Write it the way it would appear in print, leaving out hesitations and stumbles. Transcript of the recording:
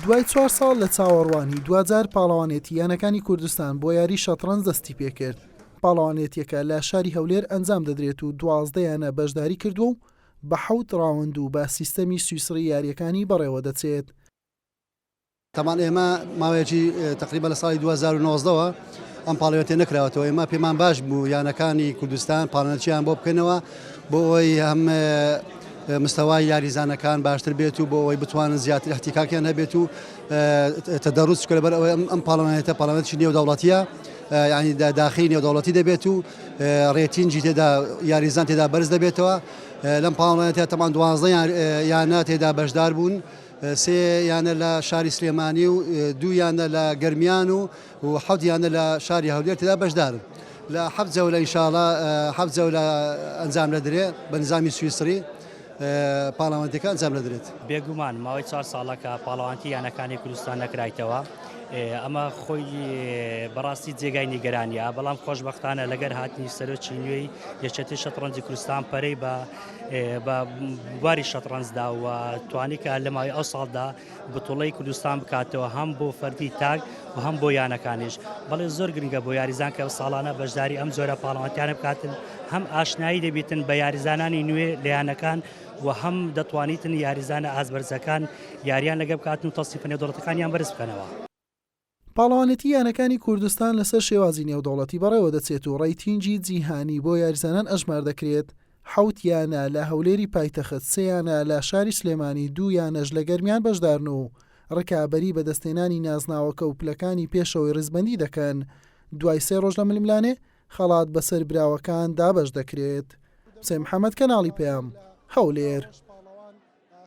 دوای 4 ساڵ لە چاوەڕوانی دوجار پاڵەوانێتی یانەکانی کوردستان بۆ یاری شەترەنج دەستی پێکرد. پاڵەوانێتیەکە لە شاری هەولێر ئەنجام دەدرێت و 12 یانە بەشداری کردووە و بە 7 ڕاوند و بە سیستەمی سویسری یاریەکانی بەڕێوە دەچێت. تەمان ئێمە ماوەیەکی تقریبا لە ساڵی 2019ەوە ئەم پاڵەوێتە نەکراوەتەوە. ئێمە پێمان باش بوو یانەکانی کوردستان پاڵەنەرچیان بۆ بکەنەوە بۆ ئەوەی هەم مستەوای یاریزانەکان باشتر بێت و بۆ ئەوەی بتوانن زیاتر احتیکاکیان هەبێت و تەدەڕوس بکەن بەر ئەوەی ئەم پاڵەوانێتە پاڵەمەتی نێودەوڵەتیە، یعنی داخلی نێودەوڵەتی دەبێت و ڕێتینجی تێدا یاریزان تێدا بەرز دەبێتەوە. لەم پاڵەوانێتە تەمان 12 یانە تێدا بەشدار بوون، 3 یانە لە شاری سلێمانی و 2 یانە لە گەرمیان و 7 یانە لە شاری هەولێر تێدا بەشدارن. لە 7 جەولە ئینشاڵڵا 7 جەولە ئەنجام دەدرێت بە نظامی سویسری پاڵەوانتەکە ئەنجام دەدرێت. بێگومان ماوەی 4 ساڵەکە پاڵەوانتی یانەکانی کوردستان نەکرایتەوە. ئەمە خۆی بەڕاستی جێگای نیگەرانیە، بەڵام خۆشبەختانە لەگەر هاتنی سەرۆکی نوێی یەکێتی شەترەنجی کوردستان پەرەی بە بواری شەترەنجدا و توانی کە لە ماوەی ئەو ساڵدا بتوڵەی کوردستان بکاتەوە هەم بۆ فەردی تاک و هەم بۆ یانەکانیش. بەڵێ زۆر گرنگە بۆ یاریزان کە ساڵانە بەشداری ئەم زۆرە پاڵەوانتیانە بکاتن، هەم ئاشنایی دەبێتن بە یاریزانانی نوێ لە یانەکان و هەم دەتوانیتن یاریزانە ئازبەرزەکان یاریان لەگە بکاتن و تەستیفە نێودەوڵەتەکانیان بەرز بکەنەوە. پاڵەوانێتی یانەکانی کوردستان لەسەر شێوازی نێودەوڵەتی بەڕێوە دەچێت و ڕێتینجی جیهانی بۆ یاریزانان ئەژمار دەکرێت. 7 یانە لە هەولێری پایتەخت، 3 یانە لە شاری سلێمانی، 2 یانەش لە گەرمیان بەشدارن و ڕکابەری بەدەستێنانی نازناوەکە و پلەکانی پێشەوەی ڕزبەندی دەکەن. دوای 3 ڕۆژ لە ململانێ خەڵات بەسەر براوەکان دابەش دەکرێت. حسێن محەممەد، کەناڵی پێم، هەولێر.